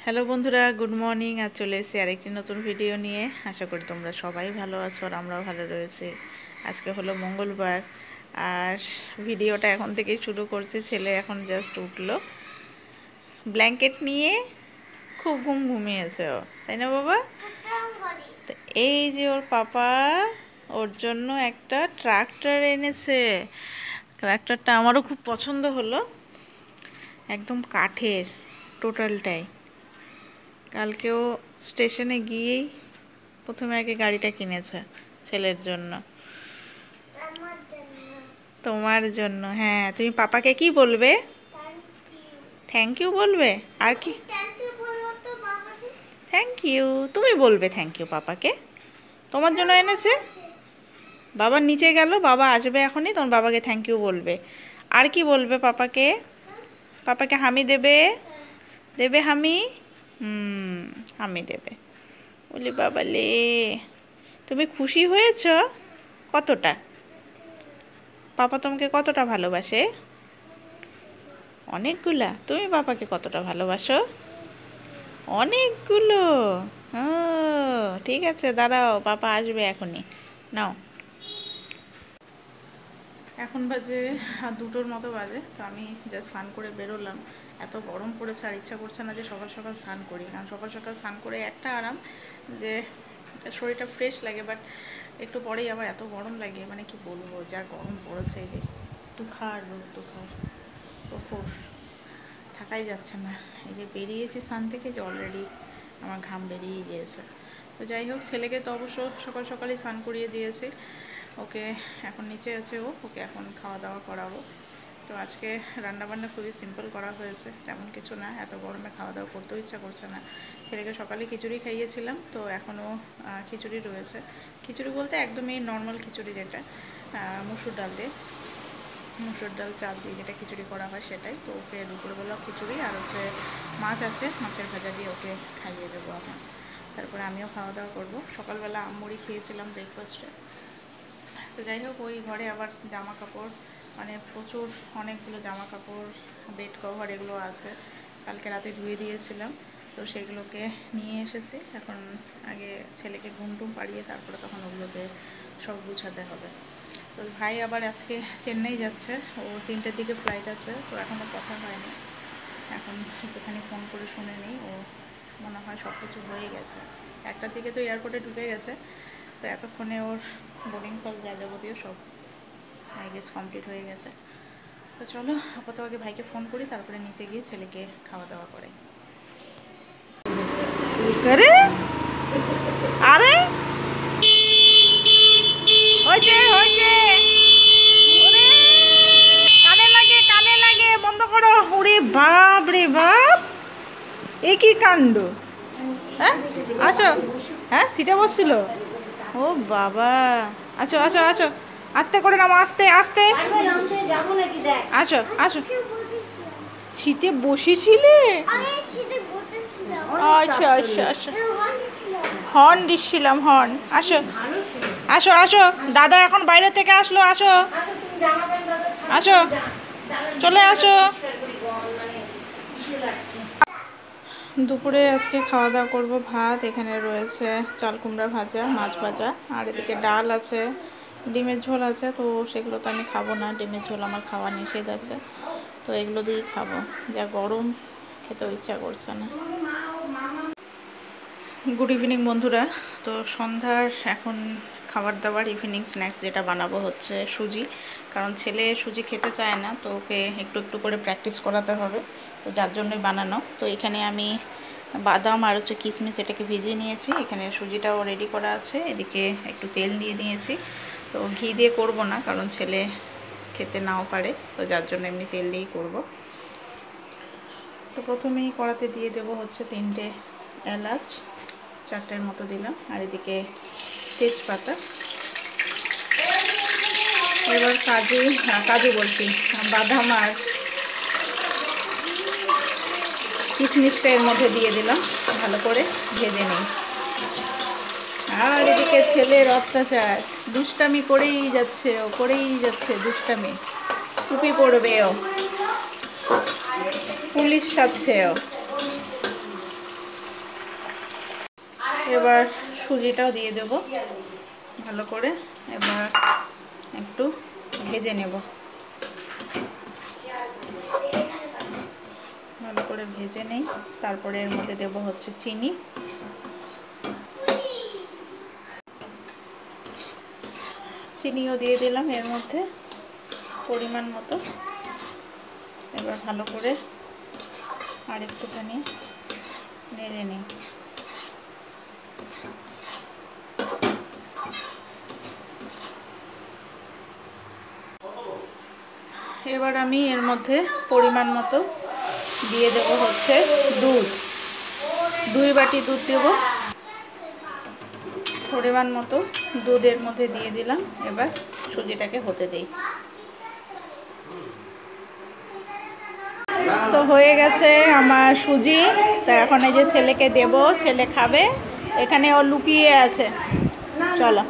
Hello বন্ধুরা, good morning. আর চলে এসেছি আরেকটি নতুন ভিডিও নিয়ে। আশা করি তোমরা সবাই ভালো আছো আর আমরাও ভালো রয়েছি। আজকে হলো মঙ্গলবার আর ভিডিওটা এখন থেকেই শুরু করছি। ছেলে এখন জাস্ট উঠলো, ব্ল্যাঙ্কেট নিয়ে খুব ঘুমিয়েছে ও, তাই না বাবা? তো এই যে ওর পাপা ওর জন্য একটা ট্রাক্টর এনেছে। ট্রাক্টরটা আমারও খুব পছন্দ হলো, একদম কাঠের টোটালটাই। কালকেও স্টেশনে গিয়েই প্রথমে আগে গাড়িটা কিনেছে ছেলের জন্য। তোমার জন্য? হ্যাঁ, তুমি পাপাকে কি বলবে? থ্যাংক ইউ বলবে। আর কি? থ্যাংক ইউ তুমি বলবে। থ্যাংক ইউ পাপাকে, তোমার জন্য এনেছে। বাবা নিচে গেল, বাবা আসবে এখনই, তোমার বাবাকে থ্যাংক ইউ বলবে। আর কি বলবে পাপাকে? পাপাকে হামি দেবে? দেবে হামি? হামি দেবে। বলি বাবালে, তুমি খুশি হয়েছ? কতটা? পাপা তোমাকে কতটা ভালোবাসে? অনেকগুলা। তুমি পাপাকে কতটা ভালোবাসো? অনেকগুলো। ও ঠিক আছে, দাঁড়াও, পাপা আসবে এখনই। নাও। এখন বাজে 2টোর মতো বাজে। তো আমি জাস্ট স্নান করে বেরোলাম। এত গরম পড়েছে আর ইচ্ছা করছে না যে সকাল সকাল স্নান করি, কারণ সকাল সকাল স্নান করে একটা আরাম যে শরীরটা ফ্রেশ লাগে, বাট একটু পরেই আবার এত গরম লাগে, মানে কি বলবো, যা গরম পড়েছে। এই যে তুষার রোদ, তুষার প্রখর, থাকাই যাচ্ছে না। এই যে বেরিয়েছি স্নান থেকে, যে অলরেডি আমার ঘাম বেরিয়ে গিয়েছে। তো যাই হোক, ছেলেকে তো অবশ্য সকাল সকালই স্নান করিয়ে দিয়েছি। ওকে এখন নিচে আছে, ওকে এখন খাওয়া দাওয়া করাবো। তো আজকে রান্নাবান্না খুবই সিম্পল করা হয়েছে, তেমন কিছু না। এত গরমে খাওয়া দাওয়া করতেও ইচ্ছা করছে না। ছেলেকে সকালে খিচুড়ি খাইয়েছিলাম, তো এখনও খিচুড়ি রয়েছে। খিচুড়ি বলতে একদমই নর্মাল খিচুড়ি, যেটা মুসুর ডাল দিয়ে, মুসুর ডাল চাল দিয়ে যেটা খিচুড়ি করা হয় সেটাই। তো ওকে দুপুরবেলা খিচুড়ি আর হচ্ছে মাছ আছে, মাছের ভাজা দিয়ে ওকে খাইয়ে দেবো এখন। তারপরে আমিও খাওয়া দাওয়া করবো। সকালবেলা মুড়ি খেয়েছিলাম ব্রেকফাস্টে। তো যাই হোক, ওই ঘরে আবার জামা কাপড়, মানে প্রচুর অনেকগুলো জামা কাপড়, বেড কভার এগুলো আছে, কালকে রাতে ধুয়ে দিয়েছিলাম। তো সেগুলোকে নিয়ে এসেছি। এখন আগে ছেলেকে ঘুম টুম পাড়িয়ে তারপরে তখন ওগুলোকে সব গুছাতে হবে। তো ভাই আবার আজকে চেন্নাই যাচ্ছে, ও 3টের দিকে ফ্লাইট আছে। তো এখনও কথা হয়নি, এখন একটুখানি ফোন করে শুনে নিই। ও মনে হয় সব কিছু হয়ে গেছে, 1টার দিকে তো এয়ারপোর্টে ঢুকে গেছে। তো এতক্ষণে ওর বোর্ডিং কল যা যাবতীয় সব আই গেস কমপ্লিট হয়ে গেছে। তো চলো আপাতত আগে ভাইকে ফোন করি, তারপরে নিচে গিয়ে ছেলেকে খাওয়া দাওয়া করে। আরে আরে হয়েছে হয়েছে, কানে লাগে কানে লাগে, বন্ধ করো। ওরে বাপ রে বাপ, এ কি কাণ্ড! হ্যাঁ আসো, হ্যাঁ সিটে বসছিল। ও বাবা, আসো আসো আসো, আস্তে করে নামো, আস্তে আস্তে, আসো আসো। সিটে বসেছিলে? আচ্ছা আচ্ছা আচ্ছা, হর্ন দিচ্ছিলাম, হর্ন। আসো আসো আসো, দাদা এখন বাইরে থেকে আসলো, আসো আসো, চলে আসো। দুপুরে আজকে খাওয়া দাওয়া করবো ভাত, এখানে রয়েছে চাল কুমড়া ভাজা, মাছ ভাজা, আর এদিকে ডাল আছে, ডিমের ঝোল আছে। তো সেগুলো তো আমি খাবো না, ডিমের ঝোল আমার খাওয়া নিষেধ আছে। তো এগুলো দিয়েই খাবো, যা গরম, খেতেও ইচ্ছা করছে না। গুড ইভিনিং বন্ধুরা। তো সন্ধ্যার এখন খাবার দাবার, ইভিনিং স্ন্যাক্স যেটা বানাবো হচ্ছে সুজি, কারণ ছেলে সুজি খেতে চায় না। তো ওকে একটু একটু করে প্র্যাকটিস করাতে হবে, তো যার জন্যই বানানো। তো এখানে আমি বাদাম আর হচ্ছে কিশমিশ এটাকে ভিজিয়ে নিয়েছি, এখানে সুজিটাও রেডি করা আছে, এদিকে একটু তেল দিয়ে দিয়েছি। তো ঘি দিয়ে করব না, কারণ ছেলে খেতে নাও পারে, তো যার জন্য এমনি তেল দিয়েই করব। তো প্রথমেই কড়াতে দিয়ে দেব হচ্ছে 3টে এলাচ, 4টের মতো দিলাম, আর এদিকে তেজপাতা। এবার কাজু বলছি, বাদাম আর কিশমিশটা এর মধ্যে দিয়ে দিলাম, ভালো করে ভেজে নিই। আর এদিকে ছেলের অত্যাচার, দুষ্টামি করেই যাচ্ছে, ও করেই যাচ্ছে দুষ্টামি। টুপি পরবে ও, পুলিশ সাজছে ও। এবার সুজিটাও দিয়ে দেব ভালো করে। এবার একটু ভেজে নেব, ভালো করে ভেজে নেই। তারপরে এর মধ্যে দেব হচ্ছে চিনি, চিনিও দিয়ে দিলাম এর মধ্যে পরিমাণ মতো। এবার ভালো করে আর একটুখানি নেড়ে নিই। এবার আমি এর মধ্যে পরিমাণ মতো দিয়ে দেব হচ্ছে দুধ, 2 বাটি দুধ দেব পরিমাণ মতো। দুধের মধ্যে দিয়ে দিলাম। এবার সুজিটাকে হতে দেই। তো হয়ে গেছে আমার সুজি। তো এখন এই যে ছেলেকে দেব, ছেলে খাবে। এখানে ও লুকিয়ে আছে, চলো।